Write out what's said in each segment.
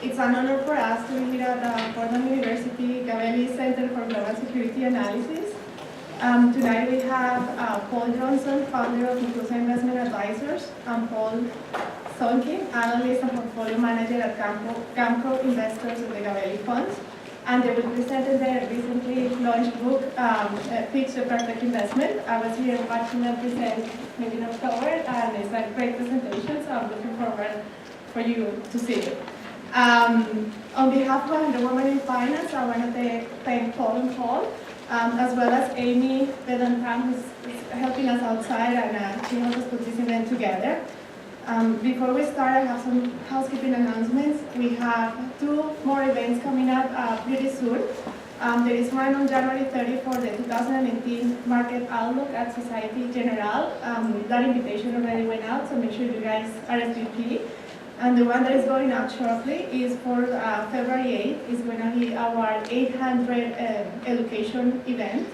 It's an honor for us to be here at Portland University Gabelli Center for Global Security Analysis. Tonight we have Paul Johnson, founder of Inclusa Investment Advisors, and Paul Sonkin, analyst and portfolio manager at Camco Investors of the Gabelli Funds. And they will present their recently launched book, Pitch the Perfect Investment. I was here watching them present maybe in October, and it's a great presentation, so I'm looking forward for you to see it. On behalf of the Women in Finance, I want to thank Paul and Paul, as well as Amy Bedantam, who's helping us outside, and she helped us put this event together. Before we start, I have some housekeeping announcements. We have 2 more events coming up pretty soon. There is one on January 30 for the 2018 Market Outlook at Societe Generale. That invitation already went out, so make sure you guys RSVP. And the one that is going out shortly is for February 8th. It's going to be our 800 education event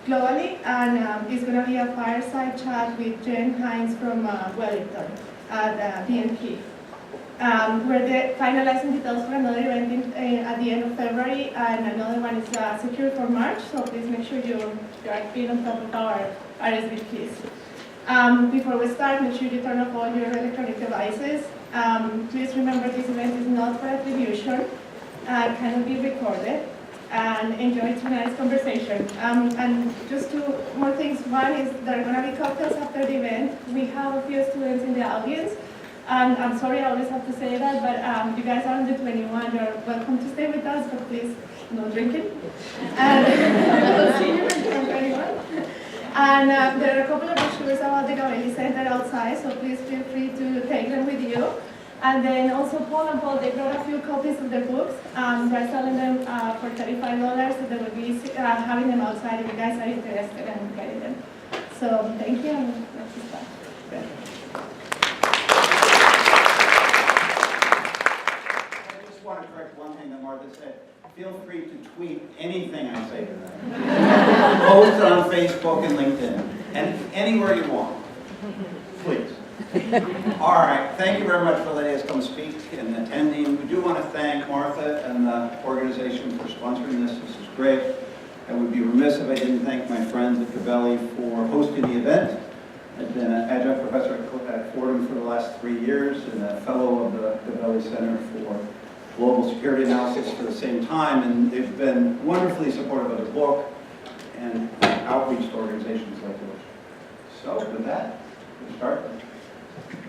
globally, and it's going to be a fireside chat with Jen Hines from Wellington at BNP. We're finalizing details for another event at the end of February, and another one is secured for March, so please make sure you are being on top of our RSVPs. Before we start, make sure you turn off all your electronic devices. Please remember this event is not for attribution, cannot be recorded, and enjoy tonight's conversation. And just 2 more things. One is there are going to be cocktails after the event. We have a few students in the audience. And I'm sorry I always have to say that, but you guys are under 21. You're welcome to stay with us, but please, no drinking. And seniors from 21. And there are a couple of brochures about the Gabelli Center outside, so please feel free to take them with you. And then also Paul and Paul, they brought a few copies of their books. They're selling them for $35, so they will be having them outside if you guys are interested in getting them. So thank you, and let's start. I just want to correct one thing that Martha said. Feel free to tweet anything I say tonight. Post it on Facebook and LinkedIn, and anywhere you want. Please. All right, thank you very much for letting us come speak and attending. We do want to thank Martha and the organization for sponsoring this. This is great. I would be remiss if I didn't thank my friends at Gabelli for hosting the event. I've been an adjunct professor at Fordham for the last 3 years and a fellow of the Gabelli Center for Global Security Analysis for the same time, and they've been wonderfully supportive of the book and outreach to organizations like yours. So with that, we'll start.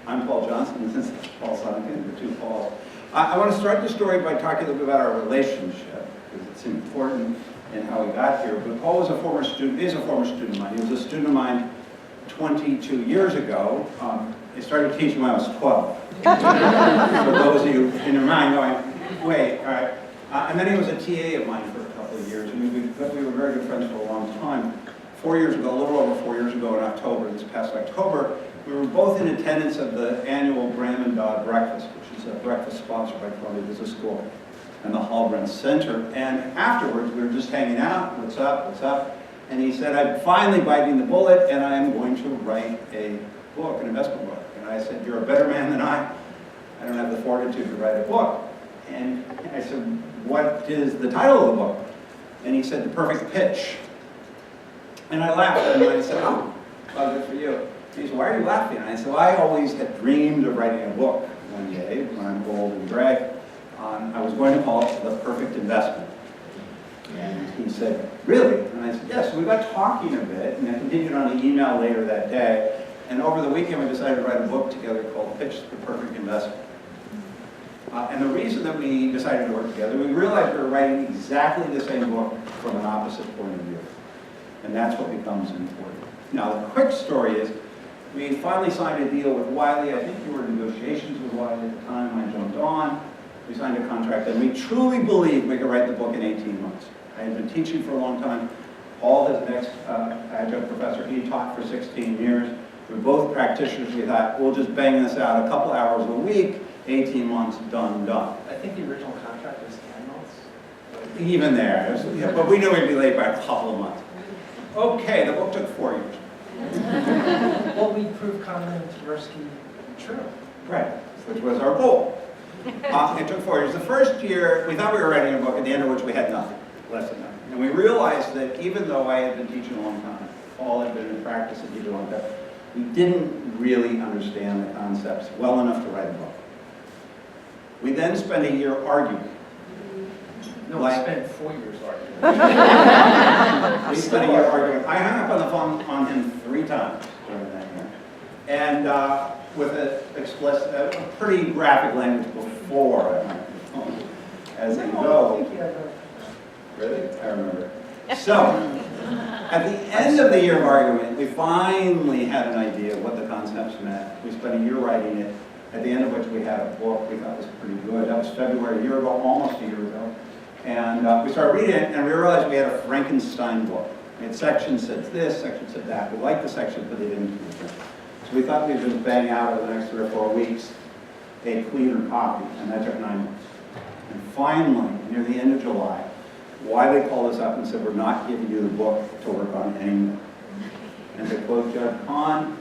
I'm Paul Johnson, this is Paul Sonkin, the 2 Pauls. I want to start the story by talking a little bit about our relationship, because it's important in how we got here. But Paul is a former student of mine. He was a student of mine 22 years ago. I started teaching when I was 12. For those of you in your mind going, wait, all right. And then he was a TA of mine for a couple of years, and we were very good friends for a long time. 4 years ago, a little over 4 years ago in October, this past October, we were both in attendance of the annual Graham and Dodd breakfast, which is a breakfast sponsored by Columbia Business School and the Hallbrand Center. And afterwards, we were just hanging out, what's up? And he said, I'm finally biting the bullet, and I am going to write a book, an investment book. And I said, you're a better man than I don't have the fortitude to write a book. And I said, what is the title of the book? And he said, The Perfect Pitch. And I laughed, and I said, oh, well, good for you. He said, why are you laughing? And I said, well, I always had dreamed of writing a book one day when I'm old and gray. I was going to call it The Perfect Investment. And he said, really? And I said, yes. So we got talking a bit, and I continued on the email later that day. And over the weekend, we decided to write a book together called Pitch the Perfect Investment. And the reason that we decided to work together, we realized we were writing exactly the same book from an opposite point of view. And that's what becomes important. Now, the quick story is, we finally signed a deal with Wiley. I think you were in negotiations with Wiley at the time. I jumped on. We signed a contract, and we truly believed we could write the book in 18 months. I had been teaching for a long time. Paul is the next adjunct professor. He taught for 16 years. We're both practitioners. We thought, we'll just bang this out a couple hours a week, 18 months, done. I think the original contract was 10 months. Even there. But we knew we'd be late by a couple of months. Okay, the book took 4 years. Well, we proved Kahneman and Tversky true. Right, which was our goal. It took 4 years. The first year, we thought we were writing a book, at the end of which we had nothing, less than nothing. And we realized that even though I had been teaching a long time, Paul had been in practice and teaching a long time, we didn't really understand the concepts well enough to write a book. We then spent a year arguing. No, we spent 4 years arguing. We spent a year arguing. I hung up on the phone on him 3 times during that year. And with a pretty graphic language before I hung up the phone. As they go. Really? I remember. So, at the end of the year of argument, we finally had an idea of what the concepts meant. We spent a year writing it, at the end of which we had a book we thought was pretty good. That was February, a year ago, almost a year ago. And we started reading it, and we realized we had a Frankenstein book. We had sections that said this, sections said that. We liked the sections, but they didn't do it. So we thought we'd just bang out over the next 3 or 4 weeks a cleaner copy, and that took 9 months. And finally, near the end of July, why they called us up and said, we're not giving you the book to work on anymore. And to quote Judge Hahn,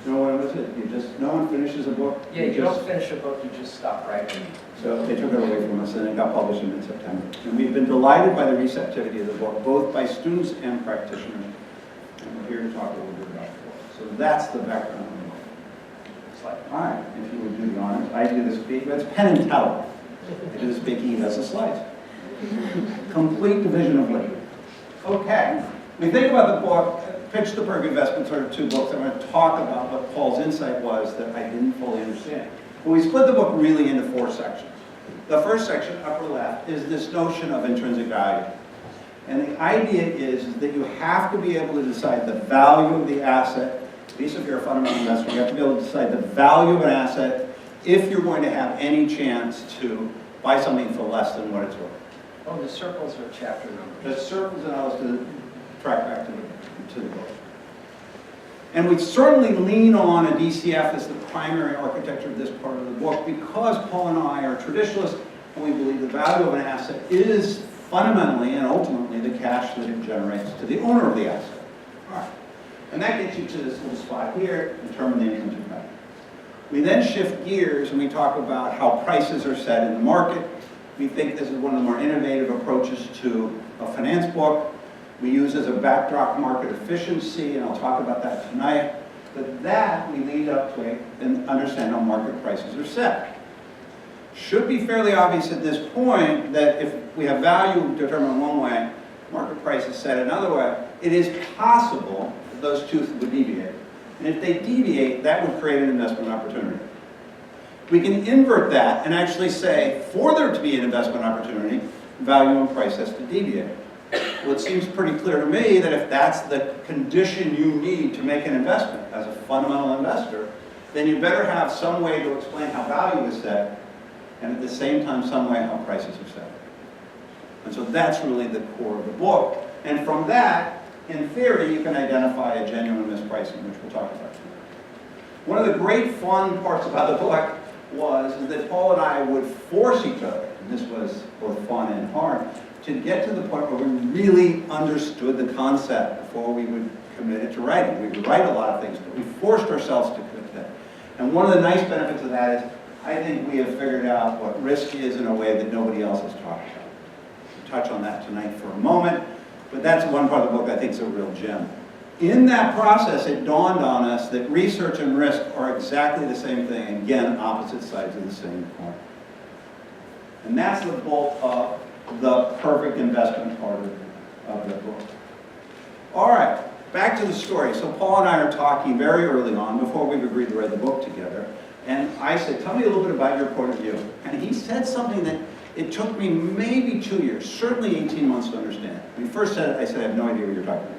no one finishes a book. Yeah, you don't finish a book, you just stop writing. So they took it away from us and it got published in mid-September. And we've been delighted by the receptivity of the book, both by students and practitioners. And we're here to talk a little bit about the book. So that's the background of the book. All right, if you would do the honors. I do the speak, but it's Penn and Teller. I do the speaking, he does the slides. Complete division of labor. Okay, we think about the book, Pitch the Perfect Investment, sort of 2 books. I'm going to talk about what Paul's insight was that I didn't fully understand. But we split the book really into 4 sections. The first section, upper left, is this notion of intrinsic value. And the idea is that you have to be able to decide the value of the asset. At least if you're a fundamental investor, you have to be able to decide the value of an asset if you're going to have any chance to buy something for less than what it's worth. Oh, the circles are chapter numbers. The circles and others to track back to the book. And we certainly lean on a DCF as the primary architecture of this part of the book because Paul and I are traditionalists and we believe the value of an asset is fundamentally and ultimately the cash that it generates to the owner of the asset. All right. And that gets you to this little spot here, determine the intrinsic value. We then shift gears and we talk about how prices are set in the market. We think this is one of the more innovative approaches to a finance book. We use as a backdrop market efficiency, and I'll talk about that tonight. But that we lead up to and understand how market prices are set. Should be fairly obvious at this point that if we have value determined one way, market price is set another way, it is possible that those two would deviate. And if they deviate, that would create an investment opportunity. We can invert that and actually say, for there to be an investment opportunity, value and price has to deviate. Well, it seems pretty clear to me that if that's the condition you need to make an investment as a fundamental investor, then you better have some way to explain how value is set, and at the same time, some way how prices are set. And so that's really the core of the book. And from that, in theory, you can identify a genuine mispricing, which we'll talk about tonight. One of the great fun parts about the book was that Paul and I would force each other, and this was both fun and hard, to get to the point where we really understood the concept before we would commit it to writing. We would write a lot of things, but we forced ourselves to commit to that. And one of the nice benefits of that is I think we have figured out what risk is in a way that nobody else has talked about. We'll touch on that tonight for a moment, but that's one part of the book I think is a real gem. In that process, it dawned on us that research and risk are exactly the same thing, again, opposite sides of the same coin. And that's the bulk of the perfect investment part of the book. All right, back to the story. So Paul and I are talking very early on, before we've agreed to write the book together, and I said, tell me a little bit about your point of view. And he said something that it took me maybe 2 years, certainly 18 months to understand. When he first said it, I said, I have no idea what you're talking about.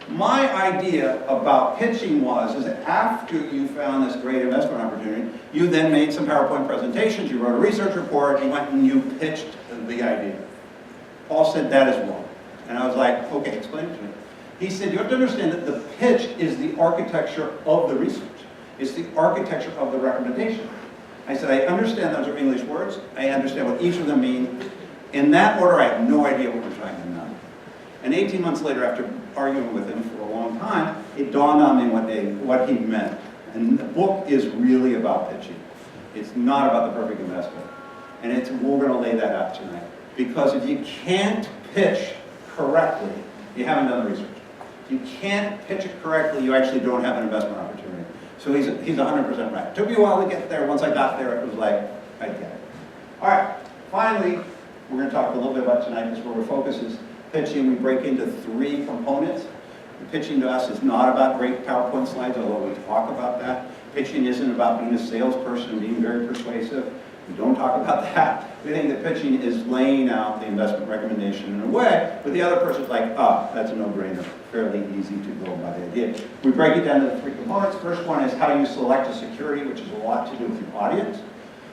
My idea about pitching is that after you found this great investment opportunity, you then made some PowerPoint presentations, you wrote a research report, you went and you pitched the idea. Paul said that is wrong. And I was like, okay, explain it to me. He said, you have to understand that the pitch is the architecture of the research. It's the architecture of the recommendation. I said, I understand those are English words. I understand what each of them mean. In that order, I have no idea what we're trying to know. And 18 months later, after arguing with him for a long time, it dawned on me what he meant. And the book is really about pitching. It's not about the perfect investment. And we're going to lay that out tonight. Because if you can't pitch correctly, you haven't done the research. If you can't pitch it correctly, you actually don't have an investment opportunity. So he's 100% right. It took me a while to get there. Once I got there, it was like, I get it. All right, finally, we're going to talk a little bit about tonight. This is where our focus is pitching. We break into 3 components. Pitching to us is not about great PowerPoint slides, although we talk about that. Pitching isn't about being a salesperson and being very persuasive. We don't talk about that. We think that pitching is laying out the investment recommendation in a way, but the other person's like, oh, that's a no-brainer, fairly easy to go by the idea. We break it down into 3 components. First one is how you select a security, which has a lot to do with your audience.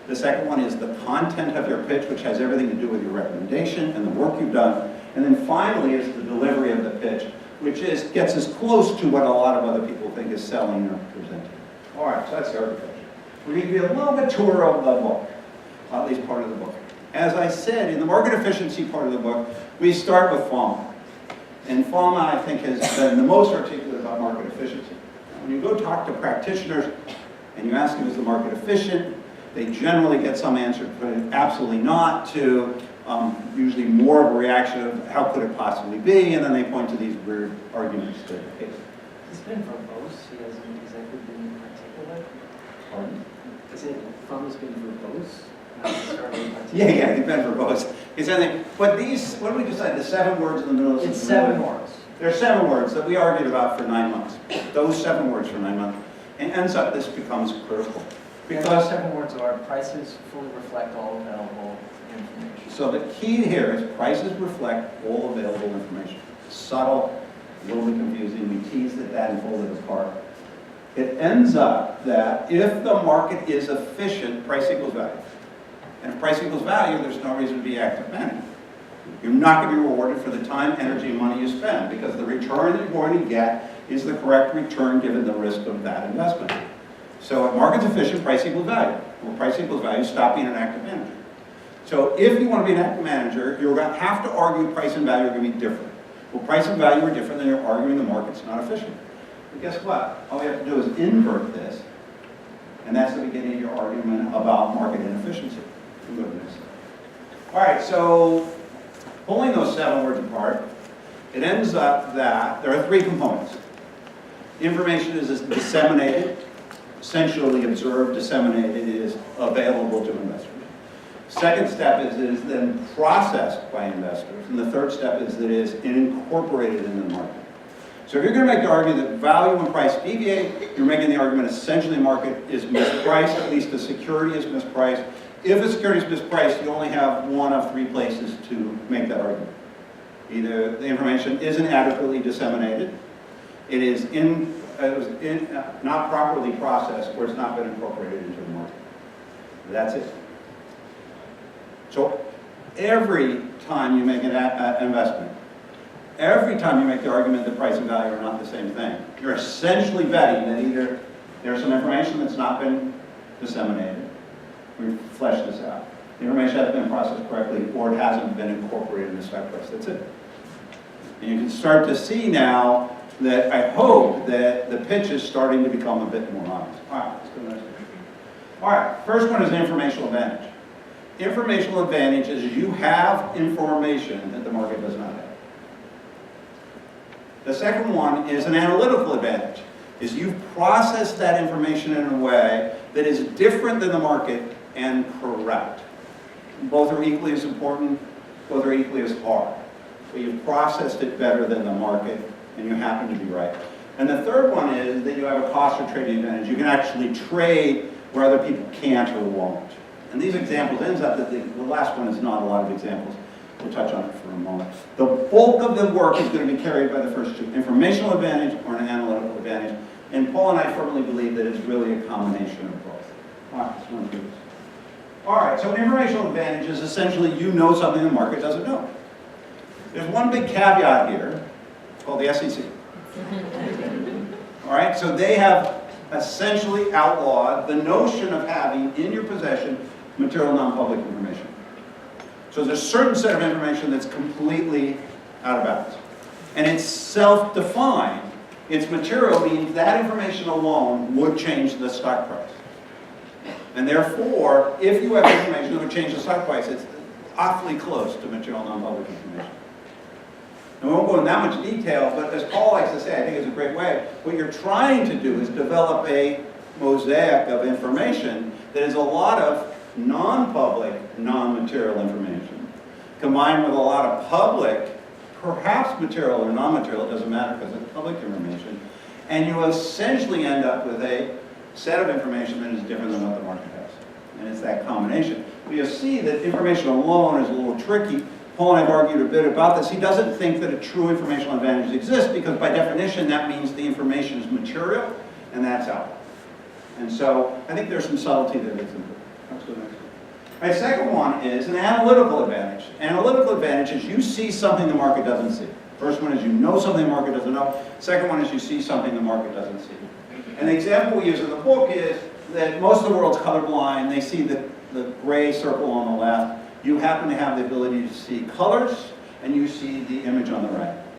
The second one is the content of your pitch, which has everything to do with your recommendation and the work you've done. And then finally is the delivery of the pitch, which gets as close to what a lot of other people think is selling or presenting. All right, so that's the architecture. We're going to give you a little bit tour of the book, at least part of the book. As I said, in the market efficiency part of the book, we start with FOMA. And FOMA, I think, has been the most articulate about market efficiency. When you go talk to practitioners and you ask them, is the market efficient? They generally get some answer, but absolutely not, to usually more of a reaction of how could it possibly be, and then they point to these weird arguments that He's been verbose, he hasn't exactly been articulate. Pardon? Is it FOMA's been verbose? Not necessarily articulate? Yeah, he's been verbose. But these, what do we decide, the 7 words in the middle of It's 7 words. There are 7 words that we argued about for 9 months. Those 7 words for 9 months. And ends up, this becomes critical. Because those 7 words are prices fully reflect all available information. So the key here is prices reflect all available information. Subtle, a little bit confusing. We teased at that and pulled it apart. It ends up that if the market is efficient, price equals value. And if price equals value, there's no reason to be active manager. You're not going to be rewarded for the time, energy, and money you spend because the return that you're going to get is the correct return given the risk of that investment. So if market's efficient, price equals value. Well, price equals value, stop being an active manager. So if you want to be an active manager, you're going to have to argue price and value are going to be different. Well, price and value are different, then you're arguing the market's not efficient. But guess what? All we have to do is invert this, and that's the beginning of your argument about market inefficiency. We'll go to the next slide. All right, so pulling those 7 words apart, it ends up that there are 3 components. Information is disseminated, essentially observed, disseminated, it is available to investors. Second step is it is then processed by investors. And the third step is that it is incorporated into the market. So if you're going to make the argument that value and price deviate, you're making the argument essentially the market is mispriced, at least the security is mispriced. If a security is mispriced, you only have 1 of 3 places to make that argument. Either the information isn't adequately disseminated, it is not properly processed, or it's not been incorporated into the market. That's it. So every time you make an investment, every time you make the argument that price and value are not the same thing, you're essentially betting that either there's some information that's not been disseminated, we flesh this out, the information hasn't been processed correctly, or it hasn't been incorporated in the stock price. That's it. And you can start to see now that I hope that the pitch is starting to become a bit more honest. All right, let's go to the next one. All right, first one is informational advantage. Informational advantage is you have information that the market does not have. The second one is an analytical advantage, is you've processed that information in a way that is different than the market and correct. Both are equally as important, both are equally as hard. But you've processed it better than the market, and you happen to be right. And the third one is that you have a cost or trading advantage. You can actually trade where other people can't or won't. And these examples ends up that the last one is not a lot of examples. We'll touch on it for a moment. The bulk of the work is going to be carried by the first 2, informational advantage or an analytical advantage. And Paul and I firmly believe that it's really a combination of both. All right, let's run through this. All right, so informational advantage is essentially you know something the market doesn't know. There's one big caveat here, called the SEC. All right, so they have essentially outlawed the notion of having in your possession material non-public information. So there's a certain set of information that's completely out of bounds. And it's self-defined. Its material means that information alone would change the stock price. And therefore, if you have information that would change the stock price, it's awfully close to material non-public information. And we won't go into that much detail, but as Paul likes to say, I think it's a great way, what you're trying to do is develop a mosaic of information that is a lot of non-public, non-material information, combined with a lot of public, perhaps material or non-material, it doesn't matter because it's public information, and you essentially end up with a set of information that is different than what the market has. And it's that combination. But you'll see that information alone is a little tricky. Paul and I have argued a bit about this. He doesn't think that a true informational advantage exists because by definition that means the information is material, and that's out. And so I think there's some subtlety there that's important. Let's go next one. All right, second one is an analytical advantage. Analytical advantage is you see something the market doesn't see. First one is you know something the market doesn't know. Second one is you see something the market doesn't see. And the example we use in the book is that most of the world's colorblind. They see the gray circle on the left. You happen to have the ability to see colors, and you see the image on the right.